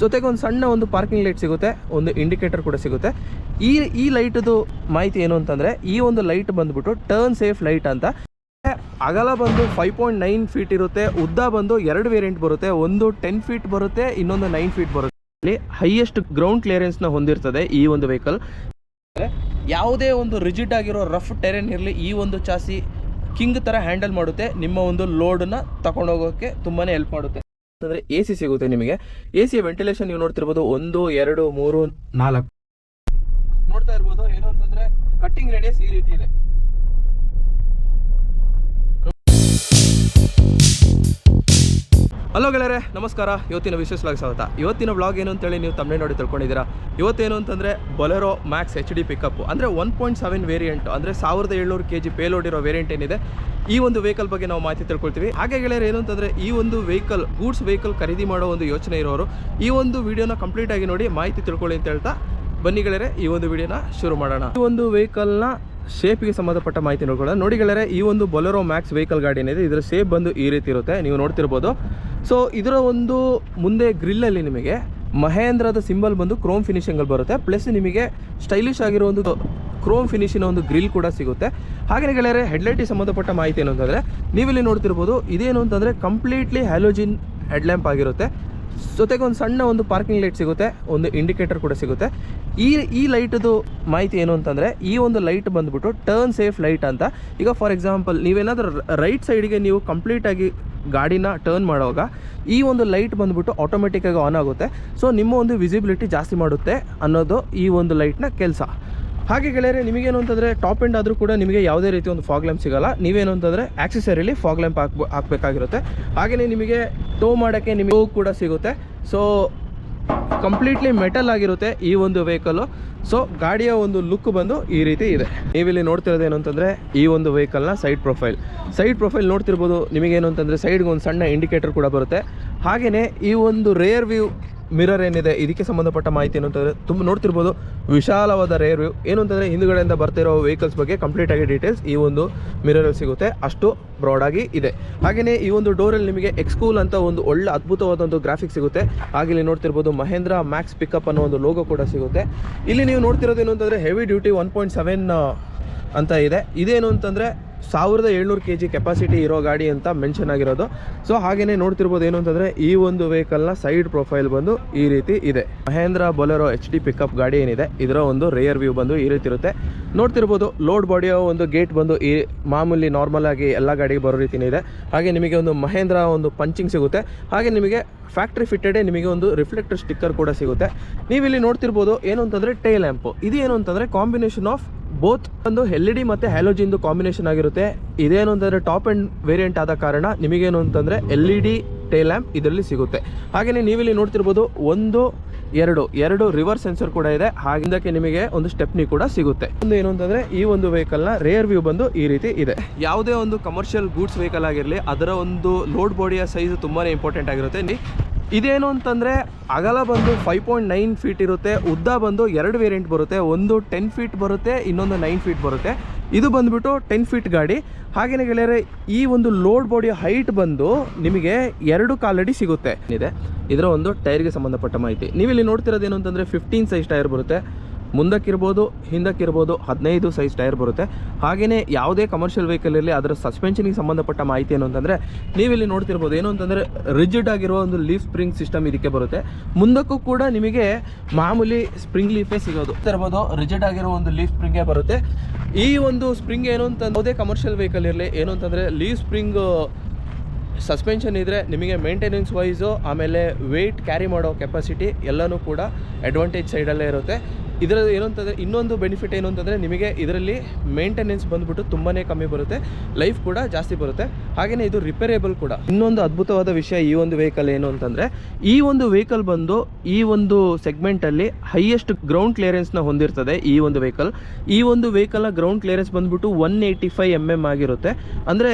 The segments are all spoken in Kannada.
ಜೊತೆಗೆ ಒಂದು ಸಣ್ಣ ಒಂದು ಪಾರ್ಕಿಂಗ್ ಲೈಟ್ ಸಿಗುತ್ತೆ, ಒಂದು ಇಂಡಿಕೇಟರ್ ಕೂಡ ಸಿಗುತ್ತೆ. ಈ ಲೈಟ್ದು ಮಾಹಿತಿ ಏನು ಅಂತಂದರೆ, ಈ ಒಂದು ಲೈಟ್ ಬಂದುಬಿಟ್ಟು ಟರ್ನ್ ಸೇಫ್ ಲೈಟ್ ಅಂತ. ಅಗಲ ಬಂದು 5.9 ಫೀಟ್ ಇರುತ್ತೆ, ಉದ್ದ ಬಂದು 2 ವೇರಿಯಂಟ್ ಬರುತ್ತೆ. ಒಂದು 10 ಫೀಟ್ ಬರುತ್ತೆ, ಇನ್ನೊಂದು 9 ಫೀಟ್ ಬರುತ್ತೆ. ಇಲ್ಲಿ ಹೈಯೆಸ್ಟ್ ಗ್ರೌಂಡ್ ಕ್ಲಿಯರೆನ್ಸ್ನ ಹೊಂದಿರ್ತದೆ ಈ ಒಂದು ವೆಹಿಕಲ್. ಯಾವುದೇ ಒಂದು ರಿಜಿಡ್ ಆಗಿರೋ ರಫ್ ಟೆರೆನ್ ಇರಲಿ, ಈ ಒಂದು ಚಾಸಿ ಕಿಂಗ್ ಥರ ಹ್ಯಾಂಡಲ್ ಮಾಡುತ್ತೆ. ನಿಮ್ಮ ಒಂದು ಲೋಡನ್ನ ತಗೊಂಡೋಗೋಕ್ಕೆ ತುಂಬಾ ಹೆಲ್ಪ್ ಮಾಡುತ್ತೆ. ಅಂದರೆ ಎ ಸಿ ಸಿಗುತ್ತೆ ನಿಮಗೆ. ಎ ಸಿ ವೆಂಟಿಲೇಷನ್ ನೀವು ನೋಡ್ತಿರ್ಬೋದು, 1 2 3 4 ನೋಡ್ತಾ ಇರ್ಬೋದು. ಏನು ಅಂತಂದರೆ ಕಟ್ಟಿಂಗ್ ರೇಡಿಯಸ್ ಈ ರೀತಿ ಇದೆ. ಹಲೋ ಗೆಳೆಯರೆ, ನಮಸ್ಕಾರ. ಇವತ್ತಿನ ವಿಶೇಷವಾಗಿ ಸ್ವಾಗತ. ಇವತ್ತಿನ ವ್ಲಾಗ್ ಏನು ಅಂತೇಳಿ ನೀವು ತಮ್ಮನೇ ನೋಡಿ ತಿಳ್ಕೊಂಡಿದ್ದೀರಾ. ಇವತ್ತೇನು ಅಂತಂದರೆ ಬೊಲೆರೋ ಮ್ಯಾಕ್ಸ್ HD ಪಿಕಪ್ ಅಂದರೆ 1.7 ವೇರಿಯಂಟ್, ಅಂದರೆ 1700 kg ಪೇಲೋಡ್ ಇರೋ ವೇರಿಯಂಟ್ ಏನಿದೆ, ಈ ಒಂದು ವೆಹಿಕಲ್ ಬಗ್ಗೆ ನಾವು ಮಾಹಿತಿ ತಿಳ್ಕೊಳ್ತೀವಿ. ಹಾಗೆ ಗೆಳೆಯರೆ, ಏನು ಅಂತಂದರೆ ಈ ಒಂದು ವೆಹಿಕಲ್ ಗೂಡ್ಸ್ ವೆಹಿಕಲ್ ಖರೀದಿ ಮಾಡೋ ಒಂದು ಯೋಚನೆ ಇರೋರು ಈ ಒಂದು ವಿಡಿಯೋನ ಕಂಪ್ಲೀಟಾಗಿ ನೋಡಿ ಮಾಹಿತಿ ತಿಳ್ಕೊಳ್ಳಿ ಅಂತ ಹೇಳ್ತಾ ಬನ್ನಿ ಗೆಳೆಯರೆ, ಈ ಒಂದು ವಿಡಿಯೋನ ಶುರು ಮಾಡೋಣ. ಈ ಒಂದು ವೆಹಿಕಲ್ನ ಶೇಪ್ಗೆ ಸಂಬಂಧಪಟ್ಟ ಮಾಹಿತಿ ನೋಡ್ಕೊಳ್ಳೋಣ. ನೋಡಿ ಗೆಳೆಯರೆ, ಈ ಒಂದು ಬೊಲೆರೋ ಮ್ಯಾಕ್ಸ್ ವೆಹಿಕಲ್ ಗಾಡಿ ಏನಿದೆ, ಇದರ ಶೇಪ್ ಬಂದು ಈ ರೀತಿ ಇರುತ್ತೆ, ನೀವು ನೋಡ್ತಿರ್ಬೋದು. ಸೊ ಇದರ ಒಂದು ಮುಂದೆ ಗ್ರಿಲ್ಲಲ್ಲಿ ನಿಮಗೆ ಮಹೇಂದ್ರದ ಸಿಂಬಲ್ ಬಂದು ಕ್ರೋಮ್ ಫಿನಿಶಿಂಗಲ್ಲಿ ಬರುತ್ತೆ. ಪ್ಲಸ್ ನಿಮಗೆ ಸ್ಟೈಲಿಶ್ ಆಗಿರೋ ಒಂದು ಕ್ರೋಮ್ ಫಿನಿಶಿನ ಒಂದು ಗ್ರಿಲ್ ಕೂಡ ಸಿಗುತ್ತೆ. ಹಾಗೆಯೇ ಗೆಳೆಯರೆ, ಹೆಡ್ಲೈಟಿಗೆ ಸಂಬಂಧಪಟ್ಟ ಮಾಹಿತಿ ಏನು ಅಂತಂದರೆ, ನೀವಿಲ್ಲಿ ನೋಡ್ತಿರ್ಬೋದು, ಇದೇನು ಅಂತಂದರೆ ಕಂಪ್ಲೀಟ್ಲಿ ಹ್ಯಾಲೋಜಿನ್ ಹೆಡ್ಲ್ಯಾಂಪ್ ಆಗಿರುತ್ತೆ. ಜೊತೆಗೆ ಒಂದು ಸಣ್ಣ ಒಂದು ಪಾರ್ಕಿಂಗ್ ಲೈಟ್ ಸಿಗುತ್ತೆ, ಒಂದು ಇಂಡಿಕೇಟರ್ ಕೂಡ ಸಿಗುತ್ತೆ. ಈ ಲೈಟ್ದು ಮಾಹಿತಿ ಏನು ಅಂತಂದರೆ, ಈ ಒಂದು ಲೈಟ್ ಬಂದುಬಿಟ್ಟು ಟರ್ನ್ ಸೇಫ್ ಲೈಟ್ ಅಂತ. ಈಗ ಫಾರ್ ಎಕ್ಸಾಂಪಲ್ ನೀವೇನಾದರೂ ರೈಟ್ ಸೈಡ್ಗೆ ನೀವು ಕಂಪ್ಲೀಟಾಗಿ ಗಾಡಿನ ಟರ್ನ್ ಮಾಡುವಾಗ ಈ ಒಂದು ಲೈಟ್ ಬಂದುಬಿಟ್ಟು ಆಟೋಮೆಟಿಕ್ಕಾಗಿ ಆನ್ ಆಗುತ್ತೆ. ಸೊ ನಿಮ್ಮ ಒಂದು ವಿಸಿಬಿಲಿಟಿ ಜಾಸ್ತಿ ಮಾಡುತ್ತೆ ಅನ್ನೋದು ಈ ಒಂದು ಲೈಟ್ನ ಕೆಲಸ. ಹಾಗೆ ಗೆಳೆಯರೆ, ನಿಮಗೇನು ಅಂತಂದರೆ ಟಾಪ್ ಎಂಡ್ ಆದರೂ ಕೂಡ ನಿಮಗೆ ಯಾವುದೇ ರೀತಿ ಒಂದು ಫಾಗ್ ಲ್ಯಾಂಪ್ ಸಿಗೋಲ್ಲ. ನೀವೇನು ಅಂತಂದರೆ ಆಕ್ಸೆಸರಿಲಿ ಫಾಗ್ ಲ್ಯಾಂಪ್ ಹಾಕಬೇಕಾಗಿರುತ್ತೆ. ಹಾಗೆಯೇ ನಿಮಗೆ ಟೋ ಮಾಡೋಕ್ಕೆ ನಿಮಗೂ ಕೂಡ ಸಿಗುತ್ತೆ. ಸೊ ಕಂಪ್ಲೀಟ್ಲಿ ಮೆಟಲ್ ಆಗಿರುತ್ತೆ ಈ ಒಂದು ವೆಹಿಕಲ್ಲು. ಸೊ ಗಾಡಿಯ ಒಂದು ಲುಕ್ ಬಂದು ಈ ರೀತಿ ಇದೆ. ನೀವಿಲ್ಲಿ ನೋಡ್ತಿರೋದೇನು ಅಂತಂದರೆ, ಈ ಒಂದು ವೆಹಿಕಲ್ನ ಸೈಡ್ ಪ್ರೊಫೈಲ್ ನೋಡ್ತಿರ್ಬೋದು. ನಿಮಗೇನು ಅಂತಂದರೆ ಸೈಡ್ಗೆ ಒಂದು ಸಣ್ಣ ಇಂಡಿಕೇಟರ್ ಕೂಡ ಬರುತ್ತೆ. ಹಾಗೆಯೇ ಈ ಒಂದು ರೇರ್ ವ್ಯೂ ಮಿರರ್ ಏನಿದೆ, ಇದಕ್ಕೆ ಸಂಬಂಧಪಟ್ಟ ಮಾಹಿತಿ ಏನು ಅಂತಂದರೆ, ತುಂಬ ನೋಡ್ತಿರ್ಬೋದು ವಿಶಾಲವಾದ ರೇರ್ ವ್ಯೂ. ಏನು ಅಂತಂದರೆ ಹಿಂದುಗಡೆಯಿಂದ ಬರ್ತಿರೋ ವೆಹಿಕಲ್ಸ್ ಬಗ್ಗೆ ಕಂಪ್ಲೀಟಾಗಿ ಡೀಟೇಲ್ಸ್ ಈ ಒಂದು ಮಿರರಲ್ಲಿ ಸಿಗುತ್ತೆ, ಅಷ್ಟು ಬ್ರಾಡಾಗಿ ಇದೆ. ಹಾಗೆಯೇ ಈ ಒಂದು ಡೋರಲ್ಲಿ ನಿಮಗೆ ಎಕ್ಸ್ಕೂಲ್ ಅಂತ ಒಂದು ಒಳ್ಳೆ ಅದ್ಭುತವಾದ ಒಂದು ಗ್ರಾಫಿಕ್ಸ್ ಸಿಗುತ್ತೆ. ಹಾಗೆ ಇಲ್ಲಿ ನೋಡ್ತಿರ್ಬೋದು ಮಹೇಂದ್ರ ಮ್ಯಾಕ್ಸ್ ಪಿಕಪ್ ಅನ್ನೋ ಒಂದು ಲೋಗೋ ಕೂಡ ಸಿಗುತ್ತೆ. ಇಲ್ಲಿ ನೀವು ನೋಡ್ತಿರೋದೇನು ಅಂತಂದರೆ ಹೆವಿ ಡ್ಯೂಟಿ 1.7 ಅಂತ ಇದೆ. ಇದೇನು ಅಂತಂದರೆ 1700 kg ಕೆಪಾಸಿಟಿ ಇರೋ ಗಾಡಿ ಅಂತ ಮೆನ್ಷನ್ ಆಗಿರೋದು. ಸೊ ಹಾಗೆಯೇ ನೋಡ್ತಿರ್ಬೋದು ಏನು ಅಂತಂದರೆ, ಈ ಒಂದು ವೆಹಿಕಲ್ನ ಸೈಡ್ ಪ್ರೊಫೈಲ್ ಬಂದು ಈ ರೀತಿ ಇದೆ. ಮಹೇಂದ್ರ ಬೊಲೆರೋ HD ಪಿಕಪ್ ಗಾಡಿ ಏನಿದೆ, ಇದರ ಒಂದು ರೇಯರ್ ವ್ಯೂ ಬಂದು ಈ ರೀತಿ ಇರುತ್ತೆ. ನೋಡ್ತಿರ್ಬೋದು ಲೋಡ್ ಬಾಡಿಯೋ ಒಂದು ಗೇಟ್ ಬಂದು ಈ ಮಾಮೂಲಿ ನಾರ್ಮಲ್ ಆಗಿ ಎಲ್ಲ ಗಾಡಿಗೆ ಬರೋ ರೀತಿಯೇ ಇದೆ. ಹಾಗೆ ನಿಮಗೆ ಒಂದು ಮಹೇಂದ್ರ ಒಂದು ಪಂಚಿಂಗ್ ಸಿಗುತ್ತೆ. ಹಾಗೆ ನಿಮಗೆ ಫ್ಯಾಕ್ಟ್ರಿ ಫಿಟ್ಟೆಡೇ ನಿಮಗೆ ಒಂದು ರಿಫ್ಲೆಕ್ಟರ್ ಸ್ಟಿಕ್ಕರ್ ಕೂಡ ಸಿಗುತ್ತೆ. ನೀವಿಲ್ಲಿ ನೋಡ್ತಿರ್ಬೋದು ಏನು ಅಂತಂದರೆ ಟೈಲ್ ಲ್ಯಾಂಪು. ಇದು ಏನು ಅಂತಂದರೆ ಕಾಂಬಿನೇಷನ್ ಆಫ್ ಬೋತ್ ಒಂದು LED ಮತ್ತು ಹ್ಯಾಲೋಜಿನ್ದು ಕಾಂಬಿನೇಷನ್ ಆಗಿರುತ್ತೆ. ಇದೇನು ಅಂತಂದರೆ ಟಾಪ್ ಎಂಡ್ ವೇರಿಯಂಟ್ ಆದ ಕಾರಣ ನಿಮಗೇನು ಅಂತಂದರೆ LED ಟೈಲ್ ಲ್ಯಾಂಪ್ ಇದರಲ್ಲಿ ಸಿಗುತ್ತೆ. ಹಾಗೆಯೇ ನೀವಿಲ್ಲಿ ನೋಡ್ತಿರ್ಬೋದು 1 2 ರಿವರ್ಸ್ ಸೆನ್ಸರ್ ಕೂಡ ಇದೆ. ಹಾಗಿಂದಕ್ಕೆ ನಿಮಗೆ ಒಂದು ಸ್ಟೆಪ್ನಿ ಕೂಡ ಸಿಗುತ್ತೆ. ಒಂದು ಏನು ಅಂತಂದರೆ, ಈ ಒಂದು ವೆಹಿಕಲ್ನ ರೇರ್ ವ್ಯೂ ಬಂದು ಈ ರೀತಿ ಇದೆ. ಯಾವುದೇ ಒಂದು ಕಮರ್ಷಿಯಲ್ ಗೂಡ್ಸ್ ವೆಹಿಕಲ್ ಆಗಿರಲಿ, ಅದರ ಒಂದು ಲೋಡ್ ಬಾಡಿಯ ಸೈಜ್ ತುಂಬಾ ಇಂಪಾರ್ಟೆಂಟ್ ಆಗಿರುತ್ತೆ. ಇದೇನು ಅಂತಂದರೆ ಅಗಲ ಬಂದು 5.9 ಫೀಟ್ ಇರುತ್ತೆ, ಉದ್ದ ಬಂದು 2 ವೇರಿಯಂಟ್ ಬರುತ್ತೆ. ಒಂದು 10 ಫೀಟ್ ಬರುತ್ತೆ, ಇನ್ನೊಂದು 9 ಫೀಟ್ ಬರುತ್ತೆ. ಇದು ಬಂದುಬಿಟ್ಟು 10 ಫೀಟ್ ಗಾಡಿ. ಹಾಗೆಯೇ ಗೆಳೆಯರೆ, ಈ ಒಂದು ಲೋಡ್ ಬಾಡಿಯ ಹೈಟ್ ಬಂದು ನಿಮಗೆ 2 ಕಾಲಡಿ ಸಿಗುತ್ತೆ. ಇದರ ಒಂದು ಟೈರ್ಗೆ ಸಂಬಂಧಪಟ್ಟ ಮಾಹಿತಿ ನೀವಿಲ್ಲಿ ನೋಡ್ತಿರೋದೇನು ಅಂತಂದರೆ 15 ಸೈಜ್ ಟೈರ್ ಬರುತ್ತೆ. ಮುಂದಕ್ಕಿರ್ಬೋದು ಹಿಂದಕ್ಕಿರ್ಬೋದು 15 ಸೈಜ್ ಟೈರ್ ಬರುತ್ತೆ. ಹಾಗೆಯೇ ಯಾವುದೇ ಕಮರ್ಷಿಯಲ್ ವೆಹಿಕಲ್ ಇರಲಿ, ಅದರ ಸಸ್ಪೆನ್ಷನ್ಗೆ ಸಂಬಂಧಪಟ್ಟ ಮಾಹಿತಿ ಏನು ಅಂತಂದರೆ, ನೀವಿಲ್ಲಿ ನೋಡ್ತಿರ್ಬೋದು ಏನು ಅಂತಂದರೆ ರಿಜಿಡ್ ಆಗಿರುವ ಒಂದು ಲೀಫ್ ಸ್ಪ್ರಿಂಗ್ ಸಿಸ್ಟಮ್ ಇದಕ್ಕೆ ಬರುತ್ತೆ. ಮುಂದಕ್ಕೂ ಕೂಡ ನಿಮಗೆ ಮಾಮೂಲಿ ಸ್ಪ್ರಿಂಗ್ ಲೀಫೇ ಸಿಗೋದು ಇರ್ಬೋದು, ರಿಜಿಡ್ ಆಗಿರೋ ಒಂದು ಲೀಫ್ ಸ್ಪ್ರಿಂಗೇ ಬರುತ್ತೆ. ಈ ಒಂದು ಸ್ಪ್ರಿಂಗ್ ಏನು ಅಂತ ಯಾವುದೇ ಕಮರ್ಷಿಯಲ್ ವೆಹಿಕಲ್ ಇರಲಿ, ಏನು ಅಂತಂದರೆ ಲೀಫ್ ಸ್ಪ್ರಿಂಗ್ ಸಸ್ಪೆನ್ಷನ್ ಇದ್ದರೆ ನಿಮಗೆ ಮೇಂಟೆನೆನ್ಸ್ ವೈಸು, ಆಮೇಲೆ ವೆಯ್ಟ್ ಕ್ಯಾರಿ ಮಾಡೋ ಕೆಪಾಸಿಟಿ ಎಲ್ಲನೂ ಕೂಡ ಅಡ್ವಾಂಟೇಜ್ ಸೈಡಲ್ಲೇ ಇರುತ್ತೆ. ಇದರ ಏನು ಅಂತಂದರೆ ಇನ್ನೊಂದು ಬೆನಿಫಿಟ್ ಏನು ಅಂತಂದರೆ, ನಿಮಗೆ ಇದರಲ್ಲಿ ಮೇಂಟೆನೆನ್ಸ್ ಬಂದುಬಿಟ್ಟು ತುಂಬಾ ಕಮ್ಮಿ ಬರುತ್ತೆ, ಲೈಫ್ ಕೂಡ ಜಾಸ್ತಿ ಬರುತ್ತೆ. ಹಾಗೆಯೇ ಇದು ರಿಪೇರೇಬಲ್ ಕೂಡ. ಇನ್ನೊಂದು ಅದ್ಭುತವಾದ ವಿಷಯ ಈ ಒಂದು ವೆಹಿಕಲ್ ಏನು ಅಂತಂದರೆ, ಈ ಒಂದು ವೆಹಿಕಲ್ ಬಂದು ಈ ಒಂದು ಸೆಗ್ಮೆಂಟಲ್ಲಿ ಹೈಯೆಸ್ಟ್ ಗ್ರೌಂಡ್ ಕ್ಲಿಯರೆನ್ಸ್ನ ಹೊಂದಿರ್ತದೆ ಈ ಒಂದು ವೆಹಿಕಲ್. ಈ ಒಂದು ವೆಹಿಕಲ್ನ ಗ್ರೌಂಡ್ ಕ್ಲಿಯರೆನ್ಸ್ ಬಂದುಬಿಟ್ಟು 185 mm ಆಗಿರುತ್ತೆ. ಅಂದರೆ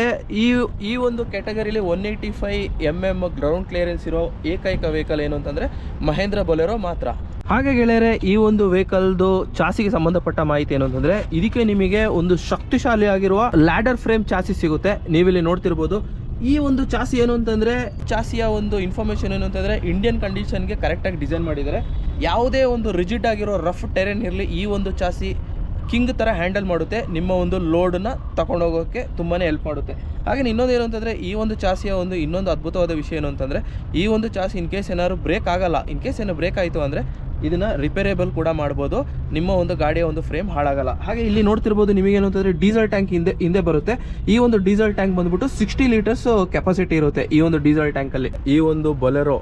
ಈ ಒಂದು ಕ್ಯಾಟಗರಿಲಿ 185 mm ಗ್ರೌಂಡ್ ಕ್ಲಿಯರೆನ್ಸ್ ಇರೋ ಏಕೈಕ ವೆಹಿಕಲ್ ಏನು ಅಂತಂದರೆ ಮಹೇಂದ್ರ ಬೊಲೆರೋ ಮಾತ್ರ. ಹಾಗೆ ಗೆಳೆಯರೆ, ಈ ಒಂದು ವೆಹಿಕಲ್ದು ಚಾಸಿಗೆ ಸಂಬಂಧಪಟ್ಟ ಮಾಹಿತಿ ಏನು ಅಂತಂದರೆ, ಇದಕ್ಕೆ ನಿಮಗೆ ಒಂದು ಶಕ್ತಿಶಾಲಿ ಆಗಿರುವ ಲ್ಯಾಡರ್ ಫ್ರೇಮ್ ಚಾಸಿ ಸಿಗುತ್ತೆ. ನೀವಿಲ್ಲಿ ನೋಡ್ತಿರ್ಬೋದು ಈ ಒಂದು ಚಾಸಿ ಏನು ಅಂತಂದರೆ, ಚಾಸಿಯ ಒಂದು ಇನ್ಫಾರ್ಮೇಷನ್ ಏನು ಅಂತಂದರೆ ಇಂಡಿಯನ್ ಕಂಡೀಷನ್ಗೆ ಕರೆಕ್ಟಾಗಿ ಡಿಸೈನ್ ಮಾಡಿದ್ದಾರೆ. ಯಾವುದೇ ಒಂದು ರಿಜಿಡ್ ಆಗಿರೋ ರಫ್ ಟೆರೆನ್ ಇರಲಿ, ಈ ಒಂದು ಚಾಸಿ ಕಿಂಗ್ ಥರ ಹ್ಯಾಂಡಲ್ ಮಾಡುತ್ತೆ, ನಿಮ್ಮ ಒಂದು ಲೋಡನ್ನ ತಗೊಂಡೋಗೋಕ್ಕೆ ತುಂಬಾ ಹೆಲ್ಪ್ ಮಾಡುತ್ತೆ. ಹಾಗೆ ಇನ್ನೊಂದು ಏನು ಅಂತಂದರೆ, ಈ ಒಂದು ಚಾಸಿಯ ಒಂದು ಇನ್ನೊಂದು ಅದ್ಭುತವಾದ ವಿಷಯ ಏನು ಅಂತಂದರೆ, ಈ ಒಂದು ಚಾಸಿ ಇನ್ ಕೇಸ್ ಏನಾದ್ರು ಬ್ರೇಕ್ ಆಗಲ್ಲ, ಇನ್ ಕೇಸ್ ಏನೋ ಬ್ರೇಕ್ ಆಯಿತು ಅಂದರೆ ಇದನ್ನು ರಿಪೇರೇಬಲ್ ಕೂಡ ಮಾಡ್ಬೋದು, ನಿಮ್ಮ ಒಂದು ಗಾಡಿಯ ಒಂದು ಫ್ರೇಮ್ ಹಾಳಾಗಲ್ಲ. ಹಾಗೆ ಇಲ್ಲಿ ನೋಡ್ತಿರ್ಬೋದು ನಿಮಗೇನು ಅಂತಂದರೆ ಡೀಸೆಲ್ ಟ್ಯಾಂಕ್ ಹಿಂದೆ ಬರುತ್ತೆ. ಈ ಒಂದು ಡೀಸೆಲ್ ಟ್ಯಾಂಕ್ ಬಂದುಬಿಟ್ಟು 60 ಲೀಟರ್ಸ್ ಕೆಪಾಸಿಟಿ ಇರುತ್ತೆ ಈ ಒಂದು ಡೀಸೆಲ್ ಟ್ಯಾಂಕಲ್ಲಿ. ಈ ಒಂದು ಬೊಲೆರೋ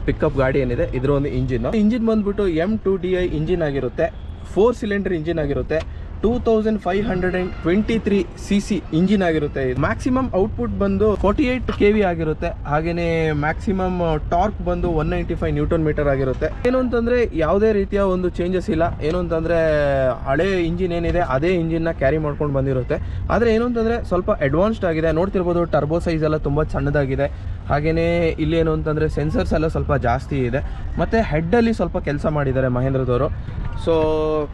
ಪಿಕಪ್ ಗಾಡಿ ಏನಿದೆ ಇದರ ಒಂದು ಇಂಜಿನ್ ಬಂದುಬಿಟ್ಟು M2DI ಇಂಜಿನ್ ಆಗಿರುತ್ತೆ, 4 ಸಿಲಿಂಡರ್ ಇಂಜಿನ್ ಆಗಿರುತ್ತೆ, 2523 cc ಇಂಜಿನ್ ಆಗಿರುತ್ತೆ. ಮ್ಯಾಕ್ಸಿಮಮ್ ಔಟ್ಪುಟ್ ಬಂದು 48 kV ಆಗಿರುತ್ತೆ. ಹಾಗೆಯೇ ಮ್ಯಾಕ್ಸಿಮಮ್ ಟಾರ್ಕ್ ಬಂದು 195 ನ್ಯೂಟನ್ ಮೀಟರ್ ಆಗಿರುತ್ತೆ. ಏನು ಅಂತಂದರೆ ಯಾವುದೇ ರೀತಿಯ ಒಂದು ಚೇಂಜಸ್ ಇಲ್ಲ. ಏನು ಅಂತಂದರೆ ಹಳೆ ಇಂಜಿನ್ ಏನಿದೆ ಅದೇ ಇಂಜಿನ್ನ ಕ್ಯಾರಿ ಮಾಡ್ಕೊಂಡು ಬಂದಿರುತ್ತೆ. ಆದರೆ ಏನು ಅಂತಂದರೆ ಸ್ವಲ್ಪ ಅಡ್ವಾನ್ಸ್ಡ್ ಆಗಿದೆ. ನೋಡ್ತಿರ್ಬೋದು ಟರ್ಬೋ ಸೈಜ್ ಎಲ್ಲ ತುಂಬ ಸಣ್ಣದಾಗಿದೆ. ಹಾಗೆಯೇ ಇಲ್ಲಿ ಏನು ಅಂತಂದರೆ ಸೆನ್ಸರ್ಸ್ ಎಲ್ಲ ಸ್ವಲ್ಪ ಜಾಸ್ತಿ ಇದೆ. ಮತ್ತು ಹೆಡ್ಡಲ್ಲಿ ಸ್ವಲ್ಪ ಕೆಲಸ ಮಾಡಿದ್ದಾರೆ ಮಹೇಂದ್ರದವರು. ಸೊ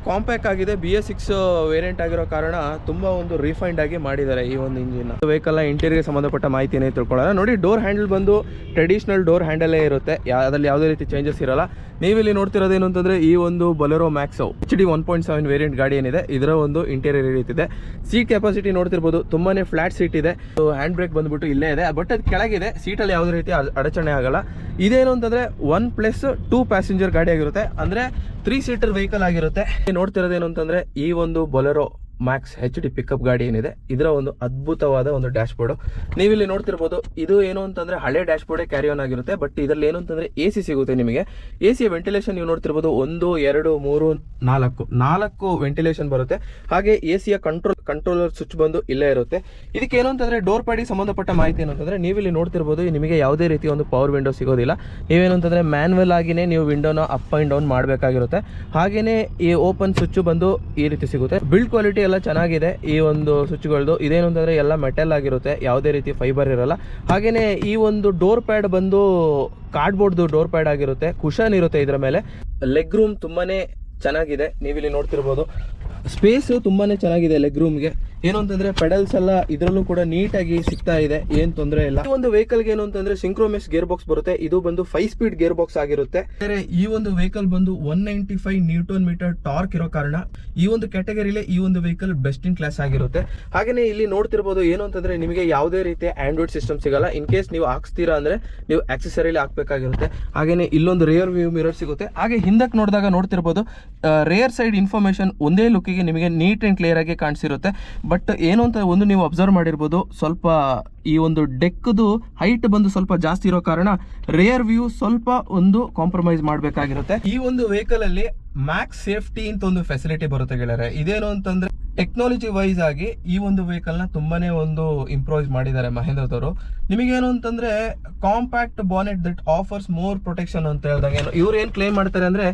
ಕಾಂಪ್ಯಾಕ್ಟ್ ಆಗಿದೆ, BS6 ವೇರಿಯಂಟ್ ಆಗಿರೋ ಕಾರಣ ತುಂಬ ಒಂದು ರಿಫೈನ್ಡ್ ಆಗಿ ಮಾಡಿದ್ದಾರೆ ಈ ಒಂದು ಇಂಜಿನ್. ವೆಹಿಕಲ್ ಇಂಟೀರಿಯರ್ಗೆ ಸಂಬಂಧಪಟ್ಟ ಮಾಹಿತಿನೇ ತಿಳ್ಕೊಳ್ಳೋಣ. ನೋಡಿ, ಡೋರ್ ಹ್ಯಾಂಡಲ್ ಬಂದು ಟ್ರೆಡಿಷನಲ್ ಡೋರ್ ಹ್ಯಾಂಡಲೇ ಇರುತ್ತೆ, ಅದರಲ್ಲಿ ಯಾವುದೇ ರೀತಿ ಚೇಂಜಸ್ ಇರೋಲ್ಲ. ನೀವಿಲ್ಲಿ ನೋಡ್ತಿರೋದೇನು ಅಂತಂದರೆ ಈ ಒಂದು ಬೊಲೆರೋ ಮ್ಯಾಕ್ಸ್ HD 1.7 ವೇರಿಯಂಟ್ ಗಾಡಿ ಏನಿದೆ ಇದರ ಒಂದು ಇಂಟೀರಿಯರ್ ಈ ರೀತಿ ಇದೆ. ಸೀಟ್ ಕೆಪಾಸಿಟಿ ನೋಡ್ತಿರ್ಬೋದು, ತುಂಬಾ ಫ್ಲಾಟ್ ಸೀಟ್ ಇದೆ. ಹ್ಯಾಂಡ್ ಬ್ರೇಕ್ ಬಂದುಬಿಟ್ಟು ಇಲ್ಲೇ ಇದೆ, ಬಟ್ ಅದು ಕೆಳಗಿದೆ. ಸೀಟಲ್ಲಿ ಯಾವುದೇ ರೀತಿ ಅಡಚಣೆ ಆಗಲ್ಲ. ಇದೇನು ಅಂತಂದರೆ 1+2 ಪ್ಯಾಸೆಂಜರ್ ಗಾಡಿ ಆಗಿರುತ್ತೆ, ಅಂದರೆ 3 ಸೀಟರ್ ವೆಹಿಕಲ್ ಆಗಿರುತ್ತೆ. ನೋಡ್ತಿರೋದೇನು ಅಂತಂದರೆ ಈ ಒಂದು ಬೊಲೆರೋ ಮ್ಯಾಕ್ಸ್ HD ಪಿಕಪ್ ಗಾಡಿ ಏನಿದೆ ಇದರ ಒಂದು ಅದ್ಭುತವಾದ ಒಂದು ಡ್ಯಾಶ್ ಬೋರ್ಡು ನೀವಿಲ್ಲಿ ನೋಡ್ತಿರ್ಬೋದು. ಇದು ಏನು ಅಂತಂದರೆ ಹಳೆ ಡ್ಯಾಶ್ ಬೋರ್ಡೇ ಕ್ಯಾರಿ ಆನ್ ಆಗಿರುತ್ತೆ. ಬಟ್ ಇದರಲ್ಲಿ ಏನು ಅಂತಂದರೆ AC ಸಿಗುತ್ತೆ ನಿಮಗೆ. AC ವೆಂಟಿಲೇಷನ್ ನೀವು ನೋಡ್ತಿರ್ಬೋದು, 1 2 3 4 ವೆಂಟಿಲೇಷನ್ ಬರುತ್ತೆ. ಹಾಗೆ ACಯ ಕಂಟ್ರೋಲರ್ ಸ್ವಿಚ್ ಬಂದು ಇಲ್ಲೇ ಇರುತ್ತೆ. ಇದಕ್ಕೆ ಏನು ಅಂತಂದರೆ ಡೋರ್ ಪ್ಯಾಡಿಗೆ ಸಂಬಂಧಪಟ್ಟ ಮಾಹಿತಿ ಏನು ಅಂತಂದರೆ ನೀವಿಲ್ಲಿ ನೋಡ್ತಿರ್ಬೋದು, ನಿಮಗೆ ಯಾವುದೇ ರೀತಿಯ ಒಂದು ಪವರ್ ವಿಂಡೋ ಸಿಗೋದಿಲ್ಲ. ನೀವೇನು ಅಂತಂದರೆ ಮ್ಯಾನ್ಯಲ್ ಆಗಿನೇ ನೀವು ವಿಂಡೋನ ಅಪ್ ಆ್ಯಂಡ್ ಡೌನ್ ಮಾಡಬೇಕಾಗಿರುತ್ತೆ. ಹಾಗೆಯೇ ಈ ಓಪನ್ ಸ್ವಿಚ್ ಬಂದು ಈ ರೀತಿ ಸಿಗುತ್ತೆ. ಬಿಲ್ಡ್ ಕ್ವಾಲಿಟಿ ಎಲ್ಲ ಚೆನ್ನಾಗಿದೆ ಈ ಒಂದು ಸ್ವಿಚ್ಗಳದ್ದು. ಇದೇನು ಅಂತಂದರೆ ಎಲ್ಲ ಮೆಟಲ್ ಆಗಿರುತ್ತೆ, ಯಾವುದೇ ರೀತಿ ಫೈಬರ್ ಇರಲ್ಲ. ಹಾಗೆಯೇ ಈ ಒಂದು ಡೋರ್ ಪ್ಯಾಡ್ ಬಂದು ಕಾರ್ಡ್ಬೋರ್ಡ್ದು ಡೋರ್ ಪ್ಯಾಡ್ ಆಗಿರುತ್ತೆ, ಕುಷನ್ ಇರುತ್ತೆ ಇದರ ಮೇಲೆ. ಲೆಗ್ ರೂಮ್ ತುಂಬಾ ಚೆನ್ನಾಗಿದೆ, ನೀವಿಲ್ಲಿ ನೋಡ್ತಿರ್ಬೋದು. ಸ್ಪೇಸು ತುಂಬಾ ಚೆನ್ನಾಗಿದೆ ಲೆಗ್ ರೂಮ್ಗೆ. ಏನು ಅಂತಂದರೆ ಪೆಡಲ್ಸ್ ಎಲ್ಲ ಇದರಲ್ಲೂ ಕೂಡ ನೀಟಾಗಿ ಸಿಗ್ತಾ ಇದೆ, ಏನು ತೊಂದರೆ ಇಲ್ಲ. ಈ ಒಂದು ವೆಹಿಕಲ್ಗೆ ಏನು ಅಂತಂದರೆ ಸಿಂಕ್ರೋಮೆಸ್ ಗೇರ್ ಬಾಕ್ಸ್ ಬರುತ್ತೆ. ಇದು ಬಂದು 5 ಸ್ಪೀಡ್ ಗೇರ್ ಬಾಕ್ಸ್ ಆಗಿರುತ್ತೆ. ಈ ಒಂದು ವೆಹಿಕಲ್ ಬಂದು 195 ನ್ಯೂಟನ್ ಮೀಟರ್ ಟಾರ್ಕ್ ಇರೋ ಕಾರಣ ಈ ಒಂದು ಕ್ಯಾಟಗರಿಲೇ ಈ ಒಂದು ವೆಹಿಕಲ್ ಬೆಸ್ಟ್ ಇನ್ ಕ್ಲಾಸ್ ಆಗಿರುತ್ತೆ. ಹಾಗೆಯೇ ಇಲ್ಲಿ ನೋಡ್ತಿರ್ಬೋದು ಏನು ಅಂತಂದರೆ ನಿಮಗೆ ಯಾವುದೇ ರೀತಿಯ ಆಂಡ್ರಾಯ್ಡ್ ಸಿಸ್ಟಮ್ ಸಿಗಲ್ಲ. ಇನ್ ಕೇಸ್ ನೀವು ಹಾಕ್ಸ್ತೀರಾ ಅಂದರೆ ನೀವು ಆಕ್ಸೆಸರಿಲಿ ಹಾಕಬೇಕಾಗಿರುತ್ತೆ. ಹಾಗೆಯೇ ಇಲ್ಲೊಂದು ರೇರ್ ವ್ಯೂ ಮಿರರ್ ಸಿಗುತ್ತೆ. ಹಾಗೆ ಹಿಂದಕ್ಕೆ ನೋಡಿದಾಗ ನೋಡ್ತಿರ್ಬೋದು ರೇರ್ ಸೈಡ್ ಇನ್ಫಾರ್ಮೇಷನ್ ಒಂದೇ ಲುಕ್ಕಿಗೆ ನಿಮಗೆ ನೀಟ್ ಆ್ಯಂಡ್ ಕ್ಲಿಯರ್ ಆಗಿ ಕಾಣಿಸಿರುತ್ತೆ. ಬಟ್ ಏನು ಅಂತ ಒಂದು ನೀವು ಅಬ್ಸರ್ವ್ ಮಾಡಿರ್ಬೋದು, ಸ್ವಲ್ಪ ಈ ಒಂದು ಡೆಕ್ದು ಹೈಟ್ ಬಂದು ಸ್ವಲ್ಪ ಜಾಸ್ತಿ ಇರೋ ಕಾರಣ ರೇರ್ ವ್ಯೂ ಸ್ವಲ್ಪ ಒಂದು ಕಾಂಪ್ರಮೈಸ್ ಮಾಡಬೇಕಾಗಿರುತ್ತೆ. ಈ ಒಂದು ವೆಹಿಕಲ್ ಅಲ್ಲಿ ಮ್ಯಾಕ್ಸ್ ಸೇಫ್ಟಿ ಅಂತ ಒಂದು ಫೆಸಿಲಿಟಿ ಬರುತ್ತೆ ಗೆಳೆಯರೆ. ಇದೇನು ಅಂತಂದ್ರೆ ಟೆಕ್ನಾಲಜಿ ವೈಸ್ ಆಗಿ ಈ ಒಂದು ವೆಹಿಕಲ್ ನ ತುಂಬಾನೇ ಒಂದು ಇಂಪ್ರೂವೈಸ್ ಮಾಡಿದ್ದಾರೆ ಮಹೇಂದ್ರದವರು. ನಿಮಗೇನು ಅಂತಂದ್ರೆ compact bonnet that offers more protection ಅಂತ ಹೇಳಿದಾಗ ಇವ್ರು ಏನ್ ಕ್ಲೇಮ್ ಮಾಡ್ತಾರೆ ಅಂದ್ರೆ,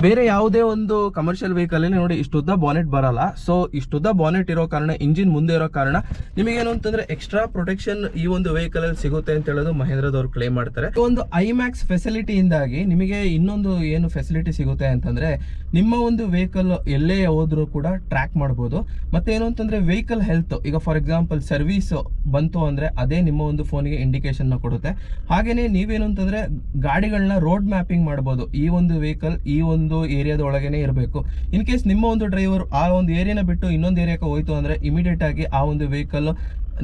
ಬೇರೆ ಯಾವುದೇ ಒಂದು ಕಮರ್ಷಿಯಲ್ ವೆಹಿಕಲ್ ಅಲ್ಲಿ ನೋಡಿ ಇಷ್ಟುದ್ದ ಬಾನೆಟ್ ಬರಲ್ಲ. ಸೊ ಇಷ್ಟುದ್ದ ಬಾನೆಟ್ ಇರೋ ಕಾರಣ, ಇಂಜಿನ್ ಮುಂದೆ ಇರೋ ಕಾರಣ ನಿಮಗೇನು ಅಂತಂದ್ರೆ ಎಕ್ಸ್ಟ್ರಾ ಪ್ರೊಟೆಕ್ಷನ್ ಈ ಒಂದು ವೆಹಿಕಲ್ ಅಲ್ಲಿ ಸಿಗುತ್ತೆ ಅಂತ ಹೇಳೋದು ಮಹೇಂದ್ರದವರು ಕ್ಲೇಮ್ ಮಾಡ್ತಾರೆ. ಒಂದು ಐಮ್ಯಾಕ್ಸ್ ಫೆಸಿಲಿಟಿಯಿಂದಾಗಿ ನಿಮಗೆ ಇನ್ನೊಂದು ಏನು ಫೆಸಿಲಿಟಿ ಸಿಗುತ್ತೆ ಅಂತಂದ್ರೆ, ನಿಮ್ಮ ಒಂದು ವೆಹಿಕಲ್ ಎಲ್ಲೇ ಹೋದ್ರೂ ಕೂಡ ಟ್ರ್ಯಾಕ್ ಮಾಡ್ಬೋದು. ಮತ್ತೆ ಏನು ಅಂತಂದ್ರೆ ವೆಹಿಕಲ್ ಹೆಲ್ತ್, ಈಗ ಫಾರ್ ಎಕ್ಸಾಂಪಲ್ ಸರ್ವಿಸ್ ಬಂತು ಅಂದ್ರೆ ಅದೇ ನಿಮ್ಮ ಒಂದು ಫೋನ್ಗೆ ಇಂಡಿಕೇಶನ್ ಕೊಡುತ್ತೆ. ಹಾಗೇನೆ ನೀವೇನು ಅಂತಂದ್ರೆ ಗಾಡಿಗಳನ್ನ ರೋಡ್ ಮ್ಯಾಪಿಂಗ್ ಮಾಡ್ಬೋದು. ಈ ಒಂದು ವೆಹಿಕಲ್ ಈ ಒಂದು ಏರಿಯಾದ ಒಳಗೇನೆ ಇರಬೇಕು. ಇನ್ ಕೇಸ್ ನಿಮ್ಮ ಒಂದು ಡ್ರೈವರ್ ಆ ಒಂದು ಏರಿಯಾನ ಬಿಟ್ಟು ಇನ್ನೊಂದು ಏರಿಯಾಕ್ಕೆ ಹೋಯ್ತು ಅಂದ್ರೆ ಇಮಿಡಿಯೇಟ್ ಆಗಿ ಆ ಒಂದು ವೆಹಿಕಲ್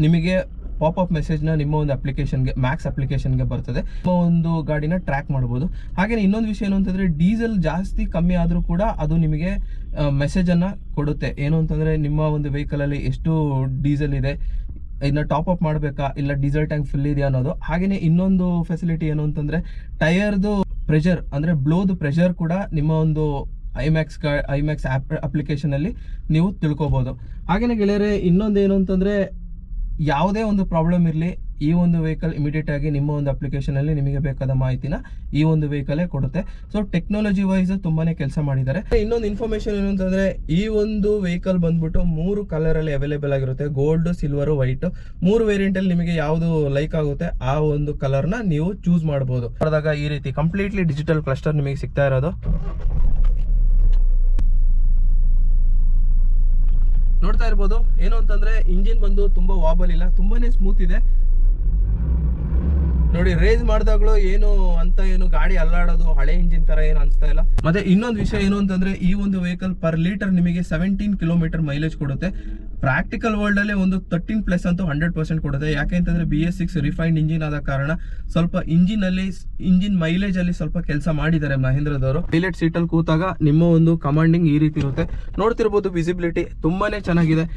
ನಿಮಗೆ ಪಾಪಪ್ ಮೆಸೇಜ್ನ ನಿಮ್ಮ ಒಂದು ಅಪ್ಲಿಕೇಶನ್ಗೆ, ಮ್ಯಾಕ್ಸ್ ಅಪ್ಲಿಕೇಶನ್ಗೆ ಬರ್ತದೆ. ನಿಮ್ಮ ಒಂದು ಗಾಡಿನ ಟ್ರ್ಯಾಕ್ ಮಾಡ್ಬೋದು. ಹಾಗೆ ಇನ್ನೊಂದು ವಿಷಯ ಏನು ಅಂತಂದರೆ, ಡೀಸೆಲ್ ಜಾಸ್ತಿ ಕಮ್ಮಿ ಆದರೂ ಕೂಡ ಅದು ನಿಮಗೆ ಮೆಸೇಜನ್ನು ಕೊಡುತ್ತೆ. ಏನು ಅಂತಂದರೆ ನಿಮ್ಮ ಒಂದು ವೆಹಿಕಲಲ್ಲಿ ಎಷ್ಟು ಡೀಸೆಲ್ ಇದೆ, ಇದನ್ನ ಟಾಪ್ ಅಪ್ ಮಾಡಬೇಕಾ ಇಲ್ಲ ಡೀಸೆಲ್ ಟ್ಯಾಂಕ್ ಫುಲ್ ಇದೆಯಾ ಅನ್ನೋದು. ಹಾಗೆಯೇ ಇನ್ನೊಂದು ಫೆಸಿಲಿಟಿ ಏನು ಅಂತಂದರೆ ಟೈರ್ದು ಪ್ರೆಷರ್, ಅಂದರೆ ಬ್ಲೋದು ಪ್ರೆಷರ್ ಕೂಡ ನಿಮ್ಮ ಒಂದು ಐಮ್ಯಾಕ್ಸ್ ಅಪ್ಲಿಕೇಶನಲ್ಲಿ ನೀವು ತಿಳ್ಕೊಬೋದು. ಹಾಗೆಯೇ ಗೆಳೆಯರೆ ಇನ್ನೊಂದು ಏನು ಅಂತಂದರೆ, ಯಾವುದೇ ಒಂದು ಪ್ರಾಬ್ಲಮ್ ಇರಲಿ ಈ ಒಂದು ವೆಹಿಕಲ್ ಇಮಿಡಿಯೇಟ್ ಆಗಿ ನಿಮ್ಮ ಒಂದು ಅಪ್ಲಿಕೇಶನಲ್ಲಿ ನಿಮಗೆ ಬೇಕಾದ ಮಾಹಿತಿನ ಈ ಒಂದು ವೆಹಿಕಲೇ ಕೊಡುತ್ತೆ. ಸೊ ಟೆಕ್ನಾಲಜಿ ವೈಸ್ ತುಂಬಾನೇ ಕೆಲಸ ಮಾಡಿದ್ದಾರೆ. ಇನ್ನೊಂದು ಇನ್ಫಾರ್ಮೇಶನ್ ಏನು ಅಂತಂದ್ರೆ, ಈ ಒಂದು ವೆಹಿಕಲ್ ಬಂದ್ಬಿಟ್ಟು 3 ಕಲರ್ ಅಲ್ಲಿ ಅವೈಲೇಬಲ್ ಆಗಿರುತ್ತೆ. ಗೋಲ್ಡ್, ಸಿಲ್ವರ್, ವೈಟ್ 3 ವೇರಿಯಂಟ್ ಅಲ್ಲಿ ನಿಮಗೆ ಯಾವುದು ಲೈಕ್ ಆಗುತ್ತೆ ಆ ಒಂದು ಕಲರ್ ನ ನೀವು ಚೂಸ್ ಮಾಡಬಹುದು. ಮಾಡಿದಾಗ ಈ ರೀತಿ ಕಂಪ್ಲೀಟ್ಲಿ ಡಿಜಿಟಲ್ ಕ್ಲಸ್ಟರ್ ನಿಮಗೆ ಸಿಗ್ತಾ ಇರೋದು ನೋಡ್ತಾ ಇರ್ಬೋದು. ಏನು ಅಂತಂದ್ರೆ ಇಂಜಿನ್ ಬಂದು ತುಂಬಾ ವಾಬಲ್ ಇಲ್ಲ, ತುಂಬಾನೇ ಸ್ಮೂತ್ ಇದೆ. ನೋಡಿ ರೇಸ್ ಮಾಡಿದಾಗ್ಲೂ ಏನು ಅಂತ ಏನು ಗಾಡಿ ಅಲ್ಲಾಡೋದು ಹಳೆ ಇಂಜಿನ್ ತರ ಏನು ಅನ್ಸ್ತಾ ಇಲ್ಲ. ಮತ್ತೆ ಇನ್ನೊಂದು ವಿಷಯ ಏನು ಅಂತಂದ್ರೆ ಈ ಒಂದು ವೆಹಿಕಲ್ ಪರ್ ಲೀಟರ್ ನಿಮಗೆ 17 ಕಿಲೋಮೀಟರ್ ಮೈಲೇಜ್ ಕೊಡುತ್ತೆ. ಪ್ರಾಕ್ಟಿಕಲ್ ವರ್ಲ್ಡ್ ಅಲ್ಲಿ ಒಂದು 13+ ಅಂತೂ 100% ಕೊಡುತ್ತೆ. ಯಾಕೆ ಅಂತಂದ್ರೆ BS6 ರಿಫೈನ್ಡ್ ಇಂಜಿನ್ ಆದ ಕಾರಣ ಸ್ವಲ್ಪ ಇಂಜಿನ್ ಮೈಲೇಜ್ ಅಲ್ಲಿ ಸ್ವಲ್ಪ ಕೆಲಸ ಮಾಡಿದ್ದಾರೆ ಮಹೇಂದ್ರದವರು. ಪೈಲಟ್ ಸೀಟ್ ಅಲ್ಲಿ ಕೂತಾಗ ನಿಮ್ಮ ಒಂದು ಕಮಾಂಡಿಂಗ್ ಈ ರೀತಿ ಇರುತ್ತೆ. ನೋಡ್ತಿರ್ಬೋದು ವಿಸಿಬಿಲಿಟಿ ತುಂಬಾನೇ ಚೆನ್ನಾಗಿದೆ.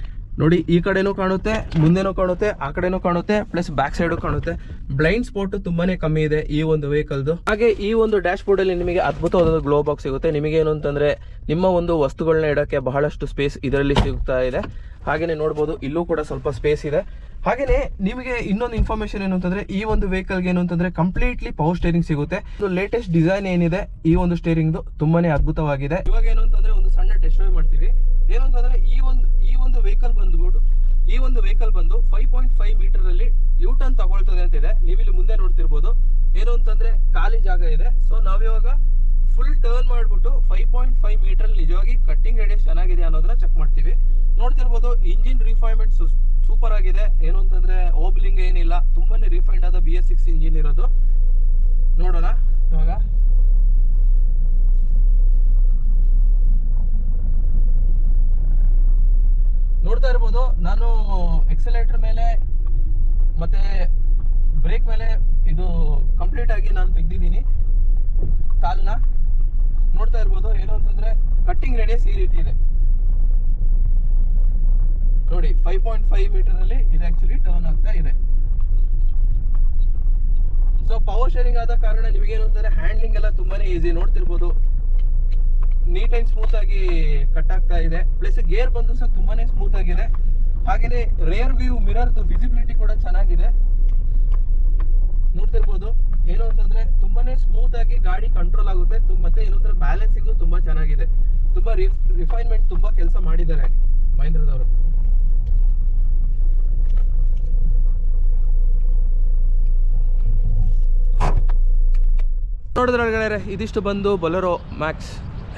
ನೋಡಿ ಈ ಕಡೆನೂ ಕಾಣುತ್ತೆ, ಮುಂದೆನೂ ಕಾಣುತ್ತೆ, ಆ ಕಡೆನೂ ಕಾಣುತ್ತೆ, ಪ್ಲಸ್ ಬ್ಯಾಕ್ ಸೈಡ್ ಕಾಣುತ್ತೆ. ಬ್ಲೈಂಡ್ ಸ್ಪಾಟ್ ತುಂಬಾನೇ ಕಮ್ಮಿ ಇದೆ ಈ ಒಂದು ವೆಹಿಕಲ್ದು. ಹಾಗೆ ಈ ಒಂದು ಡ್ಯಾಶ್ ಬೋರ್ಡ್ ಅಲ್ಲಿ ನಿಮಗೆ ಅದ್ಭುತವಾದ ಗ್ಲೋ ಬಾಕ್ಸ್ ಸಿಗುತ್ತೆ. ನಿಮಗೆ ಏನು ಅಂತಂದ್ರೆ ನಿಮ್ಮ ಒಂದು ವಸ್ತುಗಳನ್ನ ಇಡಕ್ಕೆ ಬಹಳಷ್ಟು ಸ್ಪೇಸ್ ಇದರಲ್ಲಿ ಸಿಗ್ತಾ ಇದೆ. ಹಾಗೇನೆ ನೋಡ್ಬೋದು ಇಲ್ಲೂ ಕೂಡ ಸ್ವಲ್ಪ ಸ್ಪೇಸ್ ಇದೆ. ಹಾಗೇನೆ ನಿಮಗೆ ಇನ್ನೊಂದು ಇನ್ಫಾರ್ಮೇಶನ್ ಏನು ಅಂತಂದ್ರೆ ಈ ಒಂದು ವೆಹಿಕಲ್ಗೆ ಏನು ಅಂತಂದ್ರೆ ಕಂಪ್ಲೀಟ್ಲಿ ಪವರ್ ಸ್ಟೇರಿಂಗ್ ಸಿಗುತ್ತೆ. ಲೇಟೆಸ್ಟ್ ಡಿಸೈನ್ ಏನಿದೆ ಈ ಒಂದು ಸ್ಟೇರಿಂಗ್ ತುಂಬಾನೇ ಅದ್ಭುತವಾಗಿದೆ. ಇವಾಗ ಏನು ಅಂತಂದ್ರೆ ಒಂದು ಸಣ್ಣ ಟೆಸ್ಟ್ ಡ್ರೈವ್ ಮಾಡ್ತೀವಿ. ಏನು ಅಂತಂದ್ರೆ ಈ ಒಂದು ವೆಹಿಕಲ್ ಬಂದು 5.5 ಮೀಟರ್ ಅಲ್ಲಿ ಯೂ ಟರ್ನ್ ತಗೊಳ್ತದೆ ಅಂತಿದೆ. ನೀವಿಲ್ಲಿ ಮುಂದೆ ನೋಡ್ತಿರ್ಬೋದು. ಏನು ಅಂತಂದ್ರೆ ಖಾಲಿ ಜಾಗ ಇದೆ. ಸೊ ನಾವಿವಾಗ ಫುಲ್ ಟರ್ನ್ ಮಾಡ್ಬಿಟ್ಟು 5.5 ಮೀಟರ್ ನಿಜವಾಗಿ ಕಟ್ಟಿಂಗ್ ರೇಡಿಯಸ್ ಚೆನ್ನಾಗಿದೆ ಅನ್ನೋದನ್ನ ಚೆಕ್ ಮಾಡ್ತೀವಿ. ನೋಡ್ತಿರ್ಬೋದು ಇಂಜಿನ್ ರಿಫೈನ್ಮೆಂಟ್ ಸೂಪರ್ ಆಗಿದೆ. ಏನು ಅಂತಂದ್ರೆ ಓಬ್ಲಿಂಗ್ ಏನಿಲ್ಲ, ತುಂಬಾನೇ ರಿಫೈನ್ಡ್ ಆದ BS6 ಇಂಜಿನ್ ಇರೋದು. ನೋಡೋಣ ಇವಾಗ. ನೋಡ್ತಾ ಇರ್ಬೋದು ನಾನು ಎಕ್ಸಲೇಟರ್ ಮೇಲೆ ಮತ್ತೆ ಬ್ರೇಕ್ ಮೇಲೆ ಇದು ಕಂಪ್ಲೀಟ್ ಆಗಿ ನಾನು ತೆಗ್ದಿದ್ದೀನಿ ಕಾಲ್ನ. ನೋಡ್ತಾ ಇರ್ಬೋದು ಏನು ಅಂತಂದ್ರೆ ಕಟ್ಟಿಂಗ್ ರೇಡಿಯಸ್ ಈ ರೀತಿ ಇದೆ ನೋಡಿ. 5.5 ಮೀಟರ್ ಅಲ್ಲಿ ಇದು ಆಕ್ಚುಲಿ ಟರ್ನ್ ಆಗ್ತಾ ಇದೆ. ಸೊ ಪವರ್ ಶೇರಿಂಗ್ ಆದ ಕಾರಣ ನಿಮಗೇನು ಅಂತಂದ್ರೆ ಹ್ಯಾಂಡ್ಲಿಂಗ್ ಎಲ್ಲ ತುಂಬಾನೇ ಈಸಿ. ನೋಡ್ತಿರ್ಬೋದು ನೀಟ್ ಅಂಡ್ ಸ್ಮೂತ್ ಆಗಿ ಕಟ್ ಆಗ್ತಾ ಇದೆ. ಪ್ಲಸ್ ಗೇರ್ ಬಂದು ಸಹ ತುಂಬಾನೇ ಸ್ಮೂತ್ ಆಗಿದೆ. ಹಾಗೇನೆ ರೇರ್ ವ್ಯೂ ಮಿರರ್ ವಿಸಿಬಿಲಿಟಿ ಕೂಡ ಚೆನ್ನಾಗಿದೆ. ನೋಡ್ತಿರ್ಬೋದು ಏನು ಅಂತಂದ್ರೆ ತುಂಬಾನೇ ಸ್ಮೂತ್ ಆಗಿ ಗಾಡಿ ಕಂಟ್ರೋಲ್ ಆಗುತ್ತೆ. ಮತ್ತೆ ಏನು ಅಂದ್ರೆ ಬ್ಯಾಲೆನ್ಸಿಂಗು ತುಂಬಾ ಚೆನ್ನಾಗಿದೆ. ತುಂಬಾ ರಿಫೈನ್ಮೆಂಟ್ ತುಂಬಾ ಕೆಲಸ ಮಾಡಿದ್ದಾರೆ ಮಹೇಂದ್ರದವರು. ನೋಡಿದ್ರೆ ಇದಿಷ್ಟು ಬಂದು ಬೊಲೆರೋ ಮ್ಯಾಕ್ಸ್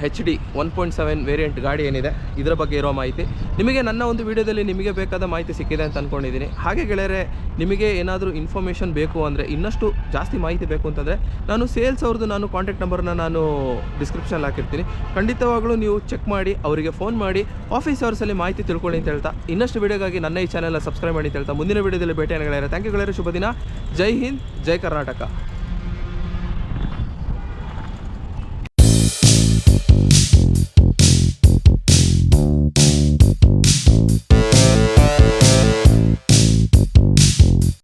HD 1.7 ವೇರಿಯಂಟ್ ಗಾಡಿ ಏನಿದೆ ಇದರ ಬಗ್ಗೆ ಇರೋ ಮಾಹಿತಿ. ನಿಮಗೆ ನನ್ನ ಒಂದು ವಿಡಿಯೋದಲ್ಲಿ ನಿಮಗೆ ಬೇಕಾದ ಮಾಹಿತಿ ಸಿಕ್ಕಿದೆ ಅಂತ ಅಂದ್ಕೊಂಡಿದ್ದೀನಿ. ಹಾಗೆ ಗೆಳೆಯರೆ ನಿಮಗೆ ಏನಾದರೂ ಇನ್ಫಾರ್ಮೇಷನ್ ಬೇಕು ಅಂದರೆ ಇನ್ನಷ್ಟು ಜಾಸ್ತಿ ಮಾಹಿತಿ ಬೇಕು ಅಂತಂದರೆ ನಾನು ಸೇಲ್ಸ್ ಅವ್ರದ್ದು ನಾನು ಕಾಂಟ್ಯಾಕ್ಟ್ ನಂಬರ್ನ ನಾನು ಡಿಸ್ಕ್ರಿಪ್ಷನಲ್ಲಿ ಹಾಕಿರ್ತೀನಿ. ಖಂಡಿತವಾಗ್ಲೂ ನೀವು ಚೆಕ್ ಮಾಡಿ ಅವರಿಗೆ ಫೋನ್ ಮಾಡಿ ಆಫೀಸ್ ಅವರ್ಸಲ್ಲಿ ಮಾಹಿತಿ ತಿಳ್ಕೊಳ್ಳಿ ಅಂತ ಹೇಳ್ತಾ ಇನ್ನಷ್ಟು ವಿಡಿಯೋಗಾಗಿ ನನ್ನ ಈ ಚಾನೆಲ್ನ ಸಬ್ಸ್ಕ್ರೈಬ್ ಮಾಡಿ ಅಂತ ಹೇಳ್ತಾ ಮುಂದಿನ ವಿಡಿಯೋದಲ್ಲಿ ಭೇಟಿಯಾಗಿ ಗೆಳೆಯರೆ. ಥ್ಯಾಂಕ್ ಯು ಗೆಳೆಯರೆ. ಶುಭ ದಿನ. ಜೈ ಹಿಂದ್, ಜೈ ಕರ್ನಾಟಕ.